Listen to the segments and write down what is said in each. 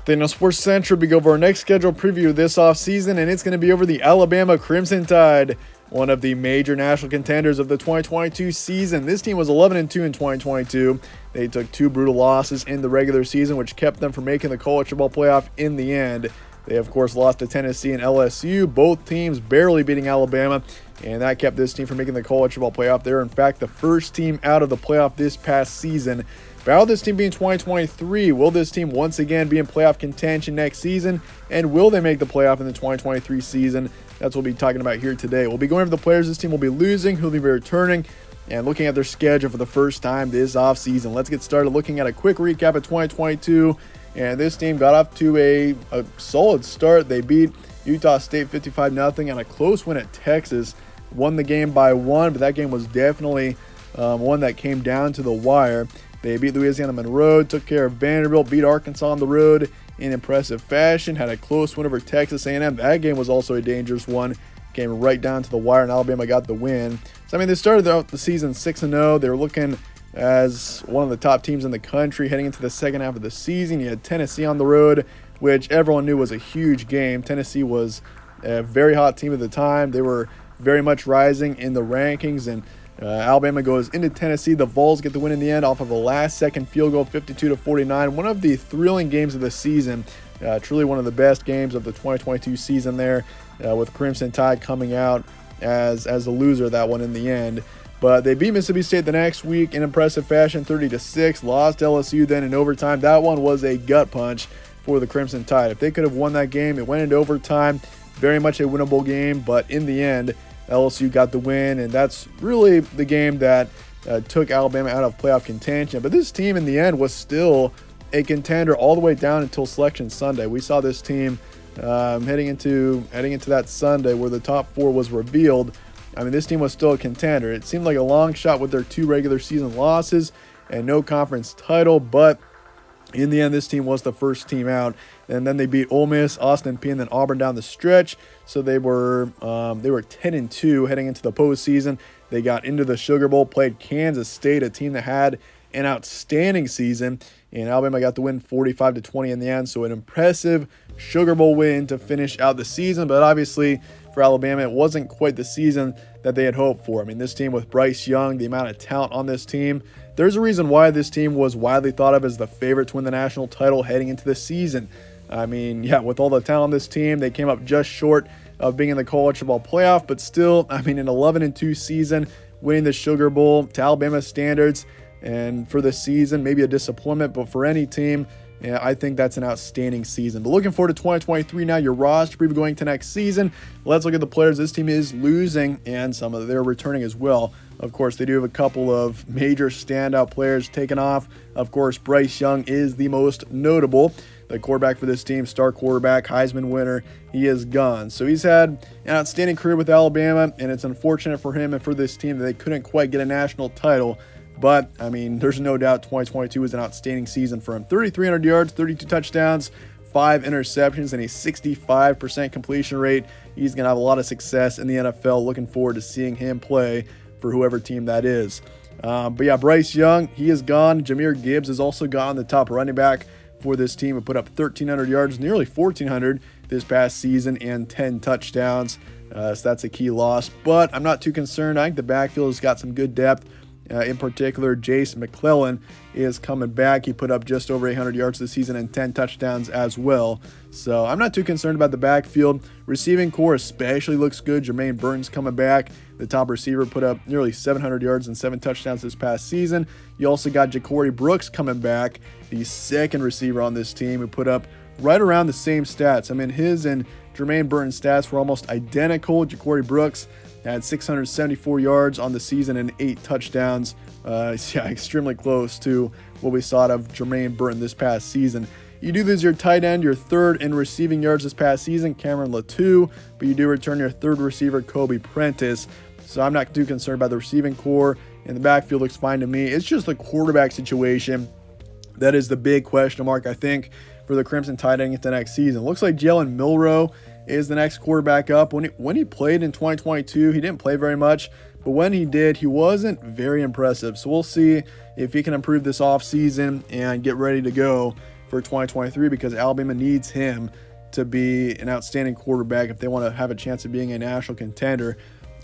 Then on Sports Central, we go over our next scheduled preview this offseason, and it's going to be over the Alabama Crimson Tide, one of the major national contenders of the 2022 season. This team was 11-2 in 2022. They took 2 brutal losses in the regular season, which kept them from making the college football playoff in the end. They, of course, lost to Tennessee and LSU, both teams barely beating Alabama, and that kept this team from making the college football playoff. They're, in fact, the first team out of the playoff this past season. But will this team be in 2023? Will this team once again be in playoff contention next season? And will they make the playoff in the 2023 season? That's what we'll be talking about here today. We'll be going over the players this team will be losing, who will be returning, and looking at their schedule for the first time this offseason. Let's get started looking at a quick recap of 2022. And this team got off to a solid start. They beat Utah State 55-0 and a close win at Texas. Won the game by 1, but that game was definitely one that came down to the wire. They beat Louisiana Monroe, took care of Vanderbilt, beat Arkansas on the road in impressive fashion, had a close win over Texas A&M. That game was also a dangerous one. Came right down to the wire, and Alabama got the win. So, I mean, they started out the season 6-0. They were looking as one of the top teams in the country heading into the second half of the season. You had Tennessee on the road, which everyone knew was a huge game. Tennessee was a very hot team at the time. They were very much rising in the rankings, and Alabama goes into Tennessee. The Vols get the win in the end off of a last-second field goal, 52-49. One of the thrilling games of the season. Truly one of the best games of the 2022 season there, with Crimson Tide coming out as the loser of that one in the end. But they beat Mississippi State the next week in impressive fashion, 30-6. Lost LSU then in overtime. That one was a gut punch for the Crimson Tide. If they could have won that game, it went into overtime. Very much a winnable game, but in the end, LSU got the win, and that's really the game that took Alabama out of playoff contention. But this team in the end was still a contender all the way down until Selection Sunday. We saw this team heading into that Sunday where the top 4 was revealed. I mean, this team was still a contender. It seemed like a long shot with their 2 regular season losses and no conference title, but in the end, this team was the first team out, and then they beat Ole Miss, Austin Peay, and then Auburn down the stretch. So they were 10-2 heading into the postseason. They got into the Sugar Bowl, played Kansas State, a team that had an outstanding season, and Alabama got the win 45-20 in the end. So an impressive Sugar Bowl win to finish out the season, but obviously for Alabama, it wasn't quite the season that they had hoped for. I mean, this team with Bryce Young, the amount of talent on this team, there's a reason why this team was widely thought of as the favorite to win the national title heading into the season. I mean, yeah, with all the talent on this team, they came up just short of being in the college football playoff, but still, I mean, an 11-2 season, winning the Sugar Bowl to Alabama standards, and for the season, maybe a disappointment, but for any team, yeah, I think that's an outstanding season. But looking forward to 2023 now, your roster preview going to next season. Let's look at the players this team is losing and some of their returning as well. Of course, they do have a couple of major standout players taken off. Of course, Bryce Young is the most notable. The quarterback for this team, star quarterback, Heisman winner, he is gone. So he's had an outstanding career with Alabama, and it's unfortunate for him and for this team that they couldn't quite get a national title. But, I mean, there's no doubt 2022 was an outstanding season for him. 3,300 yards, 32 touchdowns, 5 interceptions, and a 65% completion rate. He's going to have a lot of success in the NFL. Looking forward to seeing him play for whoever team that is. But yeah, Bryce Young, he is gone. Jahmyr Gibbs is also gone, the top running back for this team, who put up 1,300 yards, nearly 1,400 this past season, and 10 touchdowns. So that's a key loss. But I'm not too concerned. I think the backfield has got some good depth. In particular, Jace McClellan is coming back. He put up just over 800 yards this season and 10 touchdowns as well. So I'm not too concerned about the backfield. Receiving core especially looks good. Jermaine Burton's coming back. The top receiver put up nearly 700 yards and 7 touchdowns this past season. You also got Ja'Cory Brooks coming back, the second receiver on this team, who put up right around the same stats. I mean, his and Jermaine Burton's stats were almost identical. Ja'Cory Brooks had 674 yards on the season and 8 touchdowns. Yeah, extremely close to what we saw out of Jermaine Burton this past season. You do lose your tight end, your third in receiving yards this past season, Cameron Latou, but you do return your third receiver, Kobe Prentice. So I'm not too concerned about the receiving core, and the backfield looks fine to me. It's just the quarterback situation that is the big question mark, I think, for the Crimson Tide heading into next season. Looks like Jalen Milroe is the next quarterback up. When he played in 2022, he didn't play very much, but when he did, he wasn't very impressive. So we'll see if he can improve this offseason and get ready to go for 2023 because Alabama needs him to be an outstanding quarterback if they want to have a chance of being a national contender.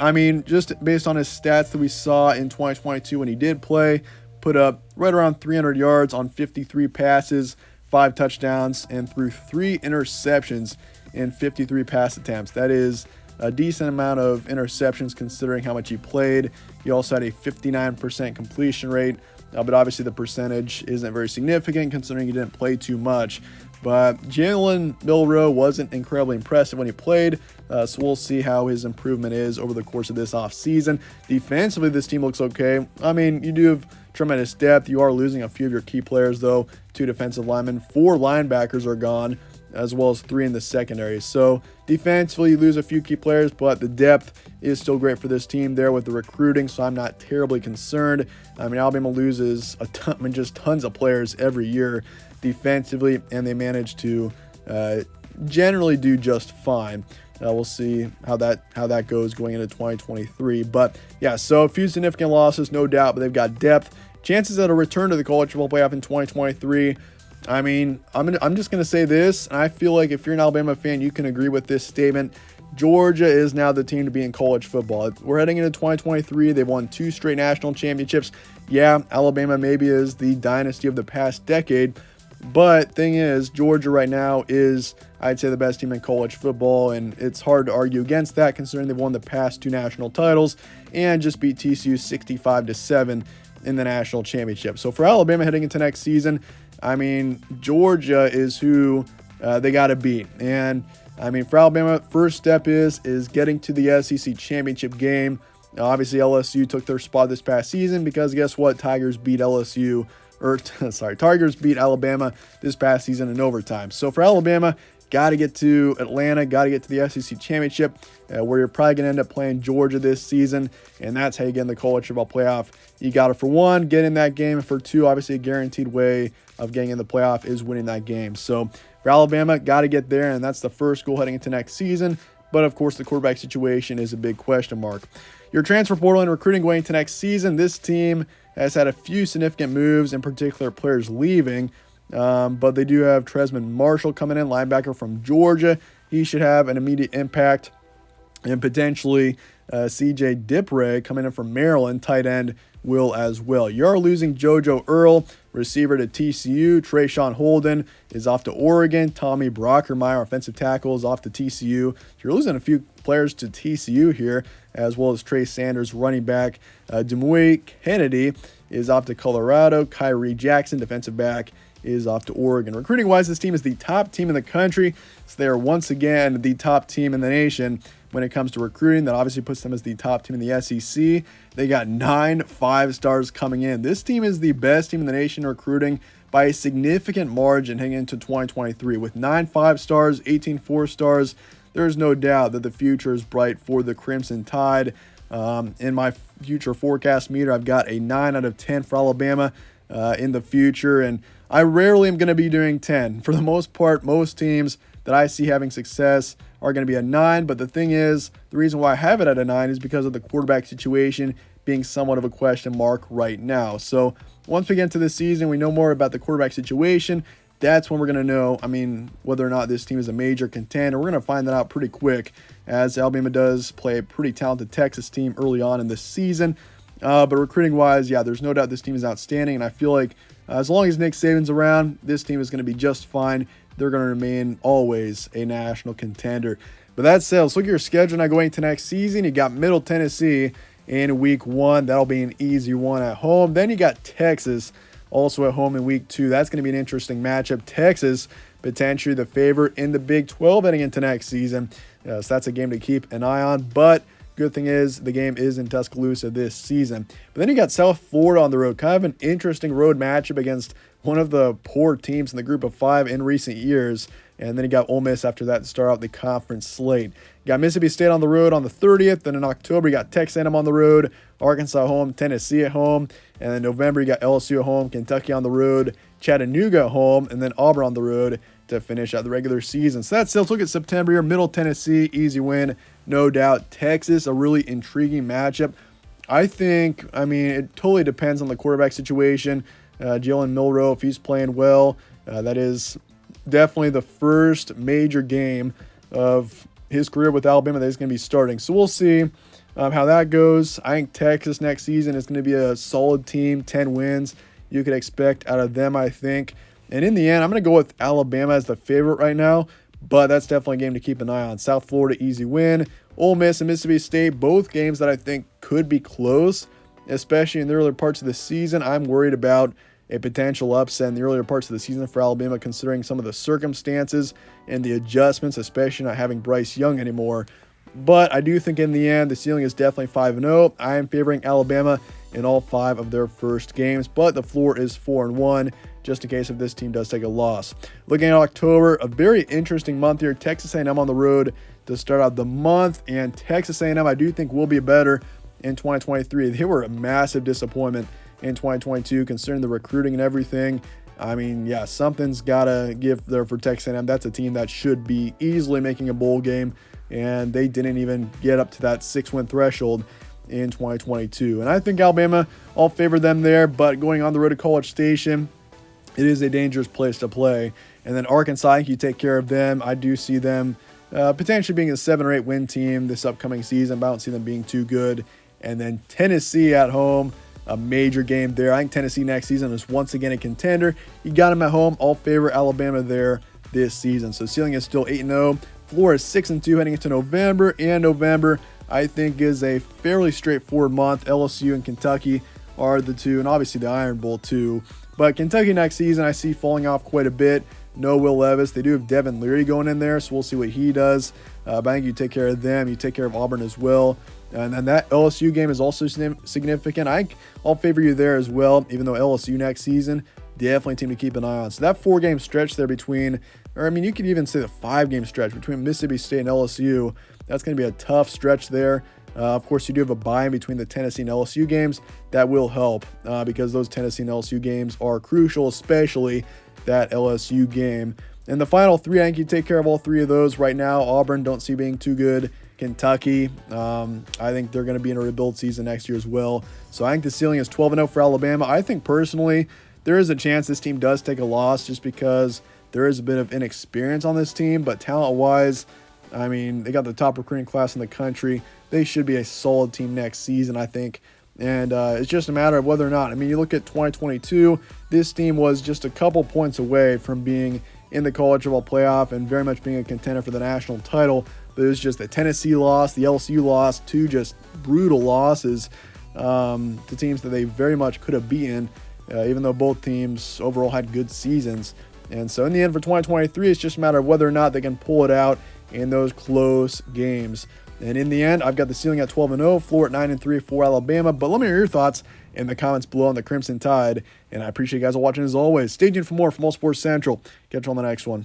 I mean, just based on his stats that we saw in 2022 when he did play, put up right around 300 yards on 53 passes, 5 touchdowns, and threw 3 interceptions in 53 pass attempts. That is a decent amount of interceptions considering how much he played. He also had a 59% completion rate, but obviously the percentage isn't very significant considering he didn't play too much. But Jalen Milroe wasn't incredibly impressive when he played, so we'll see how his improvement is over the course of this offseason. Defensively, this team looks okay. I mean, you do have tremendous depth. You are losing a few of your key players, though. 2 defensive linemen, 4 linebackers are gone, as well as 3 in the secondary. So defensively, you lose a few key players, but the depth is still great for this team there with the recruiting, so I'm not terribly concerned. I mean, Alabama loses just tons of players every year defensively, and they manage to generally do just fine. We'll see how that goes going into 2023. But yeah, so a few significant losses, no doubt, but they've got depth. Chances at a return to the college football playoff in 2023. I mean, I'm just going to say this, and I feel like if you're an Alabama fan, you can agree with this statement. Georgia is now the team to be in college football. We're heading into 2023. They've won 2 straight national championships. Yeah, Alabama maybe is the dynasty of the past decade, but thing is, Georgia right now is, I'd say, the best team in college football, and it's hard to argue against that considering they've won the past 2 national titles and just beat TCU 65-7 in the national championship. So for Alabama heading into next season, I mean, Georgia is who they got to beat. And I mean, for Alabama, first step is getting to the SEC championship game. Now, obviously, LSU took their spot this past season because guess what? Tigers beat Alabama this past season in overtime. So for Alabama, got to get to Atlanta, got to get to the SEC championship, where you're probably going to end up playing Georgia this season, and that's how you get in the college football playoff. You got to, for one, get in that game, and for 2, obviously a guaranteed way of getting in the playoff is winning that game. So for Alabama, got to get there, and that's the first goal heading into next season. But of course, the quarterback situation is a big question mark. Your transfer portal and recruiting going into next season, this team has had a few significant moves, in particular players leaving. But they do have Tresman Marshall coming in, linebacker from Georgia. He should have an immediate impact. And potentially CJ Dipre coming in from Maryland, tight end, will as well. You are losing JoJo Earl, receiver, to TCU. Trayshawn Holden is off to Oregon. Tommy Brockermeyer, offensive tackle, is off to TCU. So you're losing a few players to TCU here, as well as Trey Sanders, running back. Demuy Kennedy is off to Colorado. Kyrie Jackson, defensive back, is off to Oregon. Recruiting-wise, this team is the top team in the country, so they are once again the top team in the nation when it comes to recruiting. That obviously puts them as the top team in the SEC. They got 9 5-stars coming in. This team is the best team in the nation recruiting by a significant margin heading into 2023. With 9 5-stars, 18 4-stars, there's no doubt that the future is bright for the Crimson Tide. In my future forecast meter, I've got a 9 out of 10 for Alabama in the future, and I rarely am going to be doing 10. For the most part, most teams that I see having success are going to be a 9, but the thing is, the reason why I have it at a 9 is because of the quarterback situation being somewhat of a question mark right now. So once we get into the season, we know more about the quarterback situation. That's when we're going to know, whether or not this team is a major contender. We're going to find that out pretty quick, as Alabama does play a pretty talented Texas team early on in the season. But recruiting-wise, yeah, there's no doubt this team is outstanding, and I feel like as long as Nick Saban's around, this team is going to be just fine. They're going to remain always a national contender. But that said, let's look at your schedule now going into next season. You got Middle Tennessee in week 1. That'll be an easy one at home. Then you got Texas also at home in week 2. That's going to be an interesting matchup. Texas, potentially the favorite in the Big 12 heading into next season. So that's a game to keep an eye on. But good thing is the game is in Tuscaloosa this season. But then you got South Florida on the road. Kind of an interesting road matchup against one of the poor teams in the group of 5 in recent years. And then you got Ole Miss after that to start out the conference slate. You got Mississippi State on the road on the 30th. Then in October, you got Texas A&M on the road, Arkansas at home, Tennessee at home. And then November, you got LSU at home, Kentucky on the road, Chattanooga at home, and then Auburn on the road to finish out the regular season. So that's it. Let's look at September here. Middle Tennessee, easy win, no doubt. Texas, a really intriguing matchup. I think, it totally depends on the quarterback situation. Jalen Milroe, if he's playing well, That is definitely the first major game of his career with Alabama that he's going to be starting. So we'll see how that goes. I think Texas next season is going to be a solid team, 10 wins you could expect out of them, I think. And in the end, I'm going to go with Alabama as the favorite right now, but that's definitely a game to keep an eye on. South Florida, easy win. Ole Miss and Mississippi State, both games that I think could be close, especially in the earlier parts of the season. I'm worried about a potential upset in the earlier parts of the season for Alabama, considering some of the circumstances and the adjustments, especially not having Bryce Young anymore. But I do think in the end, the ceiling is definitely 5-0. I am favoring Alabama in all 5 of their first games, but the floor is 4-1, just in case if this team does take a loss. Looking at October, a very interesting month here. Texas A&M on the road to start out the month, and Texas A&M I do think will be better in 2023. They were a massive disappointment in 2022, considering the recruiting and everything. I mean, yeah, something's got to give there for Texas A&M. That's a team that should be easily making a bowl game, and they didn't even get up to that 6-win threshold in 2022. And I think Alabama, I'll favor them there, but going on the road to College Station, it is a dangerous place to play. And then Arkansas, I think you take care of them. I do see them potentially being a 7 or 8 win team this upcoming season, but I don't see them being too good. And then Tennessee at home, a major game there. I think Tennessee next season is once again a contender. You got them at home. I'll favor Alabama there this season. So ceiling is still 8-0. Floor is 6-2 heading into November. And November, I think, is a fairly straightforward month. LSU and Kentucky are the two, and obviously the Iron Bowl too. But Kentucky next season, I see falling off quite a bit. No Will Levis. They do have Devin Leary going in there, so we'll see what he does. But I think you take care of them. You take care of Auburn as well. And then that LSU game is also significant. I think I'll favor you there as well, even though LSU next season, definitely a team to keep an eye on. So that 4-game stretch there between, or I mean, you could even say the 5-game stretch between Mississippi State and LSU, that's going to be a tough stretch there. Of course, you do have a bye in between the Tennessee and LSU games. That will help because those Tennessee and LSU games are crucial, especially that LSU game. And the final 3, I think you take care of all 3 of those right now. Auburn, don't see being too good. Kentucky, I think they're going to be in a rebuild season next year as well. So I think the ceiling is 12-0 for Alabama. I think personally there is a chance this team does take a loss just because there is a bit of inexperience on this team. But talent-wise, I mean, they got the top recruiting class in the country. They should be a solid team next season, I think. And it's just a matter of whether or not. I mean, you look at 2022, this team was just a couple points away from being in the college football playoff and very much being a contender for the national title. But it was just the Tennessee loss, the LSU loss, 2 just brutal losses to teams that they very much could have beaten, even though both teams overall had good seasons. And so in the end for 2023, it's just a matter of whether or not they can pull it out in those close games. And in the end, I've got the ceiling at 12-0, floor at 9-3 for Alabama. But let me hear your thoughts in the comments below on the Crimson Tide. And I appreciate you guys watching as always. Stay tuned for more from All Sports Central. Catch you on the next one.